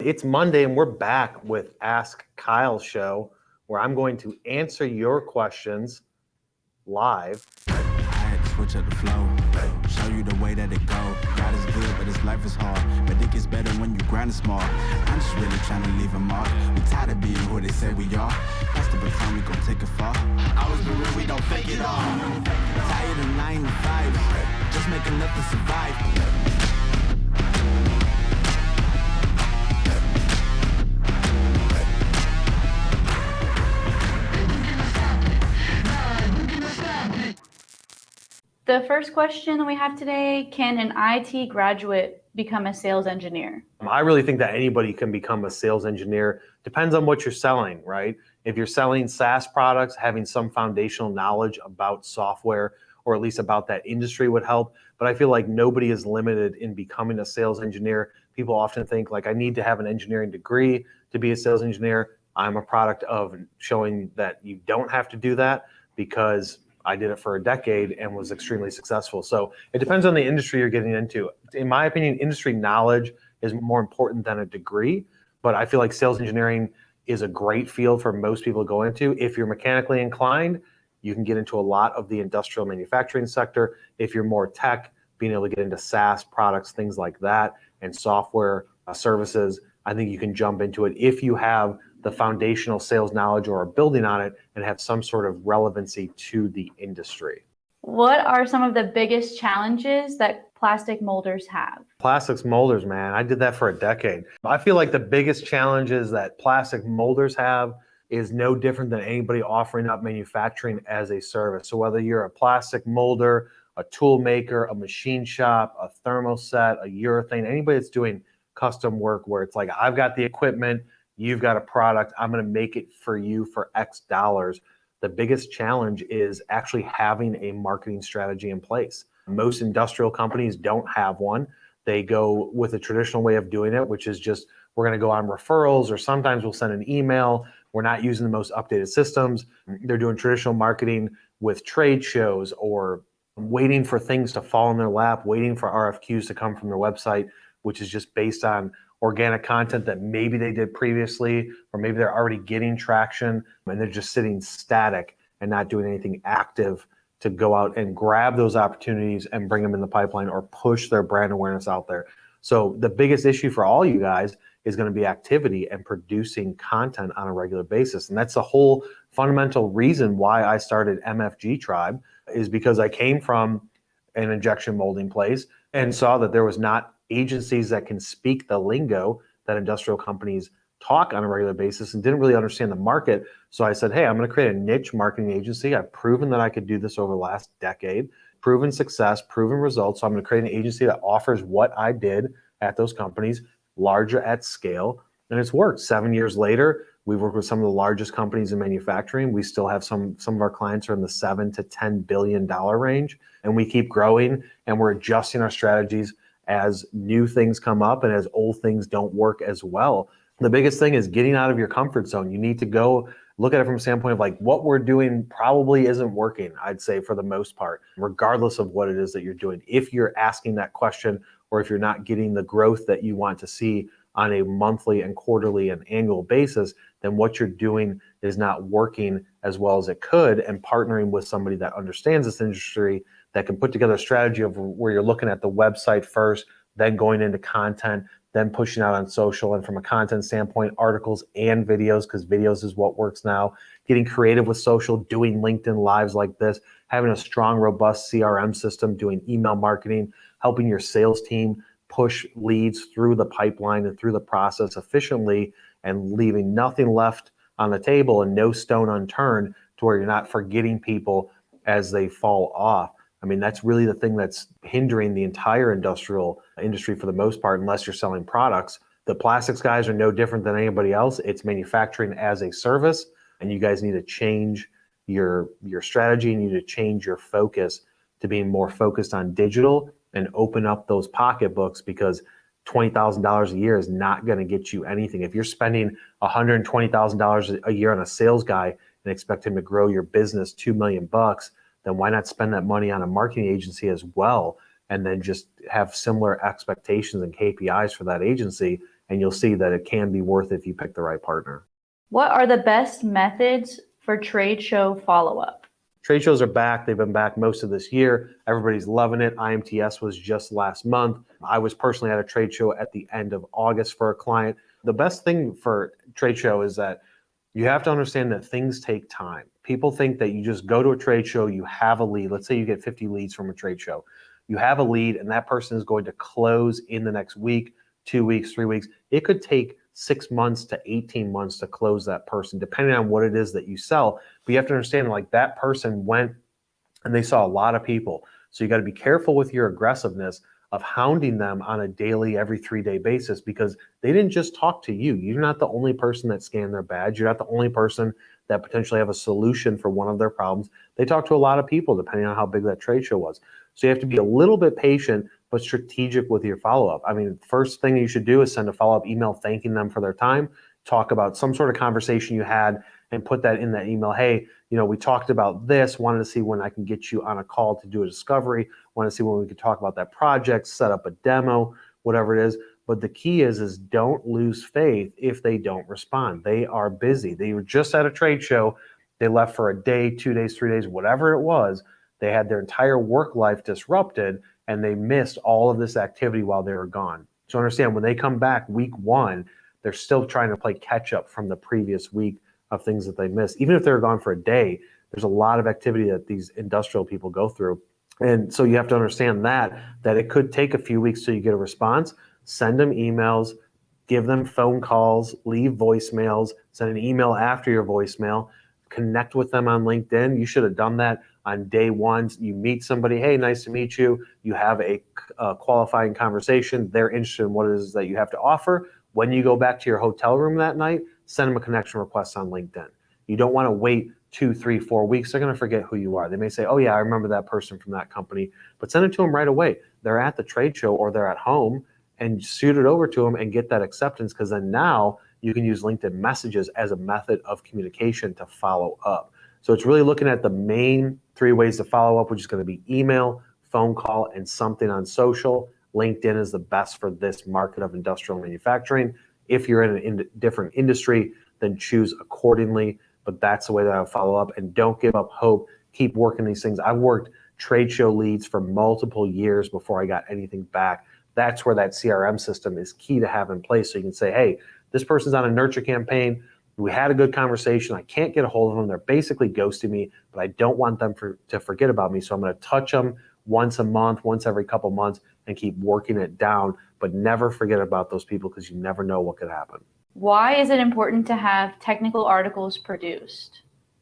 It's Monday and we're back with Ask Kyle show where I'm going to answer your questions live. I had to switch up the flow, show you the way that it go. God is good, but his life is hard. But it gets better when you grind it small. I'm just really trying to leave a mark. We tired of being who they say we are. That's the baton, we gon' take it far. Always be real, we don't fake it all. Tired of 9 to 5, just make enough to survive. The first question we have today, can an IT graduate become a sales engineer? I really think that anybody can become a sales engineer. Depends on what you're selling, right? If you're selling SaaS products, having some foundational knowledge about software or at least about that industry would help. But I feel like nobody is limited in becoming a sales engineer. People often think like I need to have an engineering degree to be a sales engineer. I'm a product of showing that you don't have to do that because I did it for a decade and was extremely successful. So it depends on the industry you're getting into. In my opinion, industry knowledge is more important than a degree, but I feel like sales engineering is a great field for most people to go into. If you're mechanically inclined, you can get into a lot of the industrial manufacturing sector. If you're more tech, being able to get into SaaS products, things like that, and software services, I think you can jump into it if you have the foundational sales knowledge or are building on it and have some sort of relevancy to the industry. What are some of the biggest challenges that plastic molders have? Plastics molders, man, I did that for a decade. I feel like the biggest challenges that plastic molders have is no different than anybody offering up manufacturing as a service. So whether you're a plastic molder, a tool maker, a machine shop, a thermoset, a urethane, anybody that's doing custom work where it's like, I've got the equipment, you've got a product, I'm going to make it for you for X dollars. The biggest challenge is actually having a marketing strategy in place. Most industrial companies don't have one. They go with a traditional way of doing it, which is just, we're going to go on referrals, or sometimes we'll send an email. We're not using the most updated systems. They're doing traditional marketing with trade shows or waiting for things to fall in their lap, waiting for RFQs to come from their website, which is just based on organic content that maybe they did previously, or maybe they're already getting traction and they're just sitting static and not doing anything active to go out and grab those opportunities and bring them in the pipeline or push their brand awareness out there. So the biggest issue for all you guys is going to be activity and producing content on a regular basis. And that's the whole fundamental reason why I started MFG Tribe, is because I came from an injection molding place and saw that there was not agencies that can speak the lingo that industrial companies talk on a regular basis and didn't really understand the market. So I said, hey, I'm going to create a niche marketing agency. I've proven that I could do this over the last decade, proven success, proven results. So I'm going to create an agency that offers what I did at those companies, larger at scale. And it's worked. 7 years later, we've worked with some of the largest companies in manufacturing. We still have some of our clients are in the $7 to $10 billion range, and we keep growing and we're adjusting our strategies as new things come up and as old things don't work as well. The biggest thing is getting out of your comfort zone. You need to go look at it from a standpoint of like, what we're doing probably isn't working, I'd say, for the most part, regardless of what it is that you're doing. If you're asking that question, or if you're not getting the growth that you want to see on a monthly and quarterly and annual basis, then what you're doing is not working as well as it could. And partnering with somebody that understands this industry, that can put together a strategy of where you're looking at the website first, then going into content, then pushing out on social, and from a content standpoint, articles and videos, because videos is what works now, getting creative with social, doing LinkedIn lives like this, having a strong, robust CRM system, doing email marketing, helping your sales team push leads through the pipeline and through the process efficiently, and leaving nothing left on the table and no stone unturned to where you're not forgetting people as they fall off. I mean, that's really the thing that's hindering the entire industrial industry for the most part, unless you're selling products. The plastics guys are no different than anybody else. It's manufacturing as a service, and you guys need to change your strategy. You need to change your focus to being more focused on digital and open up those pocketbooks, because $20,000 a year is not going to get you anything. If you're spending $120,000 a year on a sales guy and expect him to grow your business $2 million, then why not spend that money on a marketing agency as well, and then just have similar expectations and KPIs for that agency and you'll see that it can be worth it if you pick the right partner. What are the best methods for trade show follow-up? Trade shows are back. They've been back most of this year. Everybody's loving it. IMTS was just last month. I was personally at a trade show at the end of August for a client. The best thing for trade show is that you have to understand that things take time. People think that you just go to a trade show, you have a lead. Let's say you get 50 leads from a trade show. You have a lead and that person is going to close in the next week, 2 weeks, 3 weeks. It could take 6 months to 18 months to close that person, depending on what it is that you sell. But you have to understand, like, that person went and they saw a lot of people. So you got to be careful with your aggressiveness of hounding them on a daily, every 3-day basis, because they didn't just talk to you. You're not the only person that scanned their badge. You're not the only person that potentially have a solution for one of their problems. They talked to a lot of people, depending on how big that trade show was. So you have to be a little bit patient, but strategic with your follow-up. I mean, first thing you should do is send a follow-up email thanking them for their time. Talk about some sort of conversation you had and put that in that email. Hey, we talked about this, wanted to see when I can get you on a call to do a discovery, wanted to see when we could talk about that project, set up a demo, whatever it is. But the key is don't lose faith if they don't respond. They are busy. They were just at a trade show. They left for a day, 2 days, 3 days, whatever it was. They had their entire work life disrupted and they missed all of this activity while they were gone. So understand, when they come back week 1, they're still trying to play catch up from the previous week of things that they missed. Even if they're gone for a day, there's a lot of activity that these industrial people go through. And so you have to understand that it could take a few weeks till you get a response. Send them emails, give them phone calls, leave voicemails, send an email after your voicemail, connect with them on LinkedIn. You should have done that on day 1. You meet somebody, hey, nice to meet you. You have a qualifying conversation. They're interested in what it is that you have to offer. When you go back to your hotel room that night, send them a connection request on LinkedIn. You don't want to wait 2, 3, 4 weeks. They're going to forget who you are. They may say, oh yeah, I remember that person from that company, but send it to them right away. They're at the trade show or they're at home, and shoot it over to them and get that acceptance, because then now you can use LinkedIn messages as a method of communication to follow up. So it's really looking at the main 3 ways to follow up, which is going to be email, phone call, and something on social. LinkedIn is the best for this market of industrial manufacturing. If you're in a different industry, then choose accordingly. But that's the way that I follow up. And don't give up hope. Keep working these things. I've worked trade show leads for multiple years before I got anything back. That's where that CRM system is key to have in place. So you can say, hey, this person's on a nurture campaign. We had a good conversation. I can't get a hold of them. They're basically ghosting me, but I don't want them to forget about me. So I'm going to touch them once a month, once every couple months, and keep working it down. But never forget about those people, because you never know what could happen. Why is it important to have technical articles produced?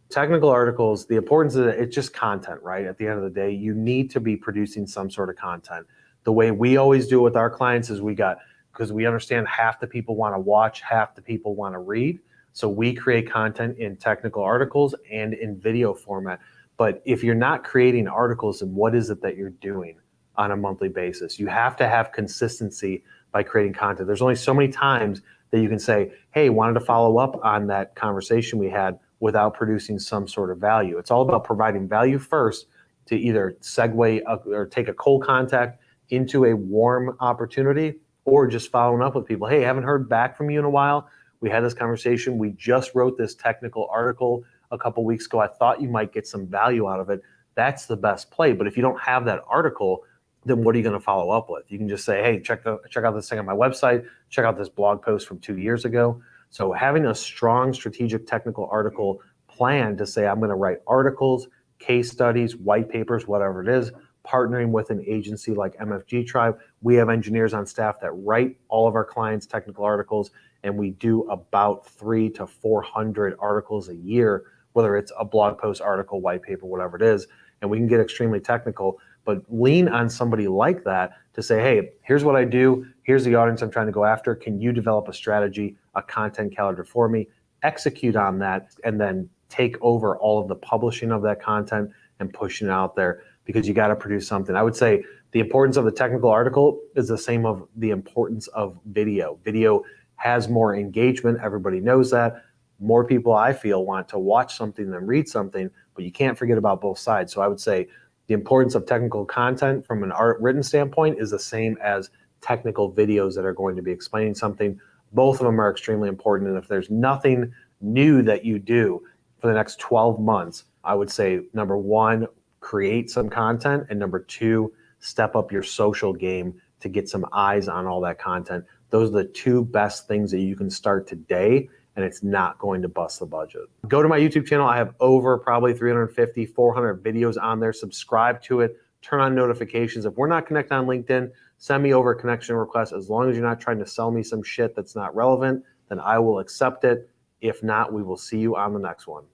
Technical articles, the importance of it, it's just content, right? At the end of the day, you need to be producing some sort of content. The way we always do it with our clients is because we understand half the people want to watch, half the people want to read. So we create content in technical articles and in video format. But if you're not creating articles, then what is it that you're doing on a monthly basis? You have to have consistency by creating content. There's only so many times that you can say, hey, wanted to follow up on that conversation we had, without producing some sort of value. It's all about providing value first to either segue or take a cold contact into a warm opportunity, or just following up with people. Hey, haven't heard back from you in a while. We had this conversation. We just wrote this technical article a couple weeks ago. I thought you might get some value out of it. That's the best play. But if you don't have that article, then what are you going to follow up with? You can just say, hey, check out this thing on my website. Check out this blog post from 2 years ago. So having a strong strategic technical article plan to say, I'm going to write articles, case studies, white papers, whatever it is, partnering with an agency like MFG Tribe. We have engineers on staff that write all of our clients' technical articles, and we do about 300 to 400 articles a year, whether it's a blog post, article, white paper, whatever it is, and we can get extremely technical, but lean on somebody like that to say, hey, here's what I do, here's the audience I'm trying to go after, can you develop a strategy, a content calendar for me, execute on that, and then take over all of the publishing of that content and pushing it out there, because you got to produce something. I would say the importance of the technical article is the same of the importance of video. Video has more engagement. Everybody knows that. More people, I feel, want to watch something than read something, but you can't forget about both sides. So I would say the importance of technical content from an art written standpoint is the same as technical videos that are going to be explaining something. Both of them are extremely important. And if there's nothing new that you do for the next 12 months, I would say number one, create some content, and number two, step up your social game to get some eyes on all that content. Those are the two best things that you can start today, and it's not going to bust the budget. Go to my YouTube channel. I have over probably 350, 400 videos on there. Subscribe to it. Turn on notifications. If we're not connected on LinkedIn, send me over a connection request. As long as you're not trying to sell me some shit that's not relevant, then I will accept it. If not, we will see you on the next one.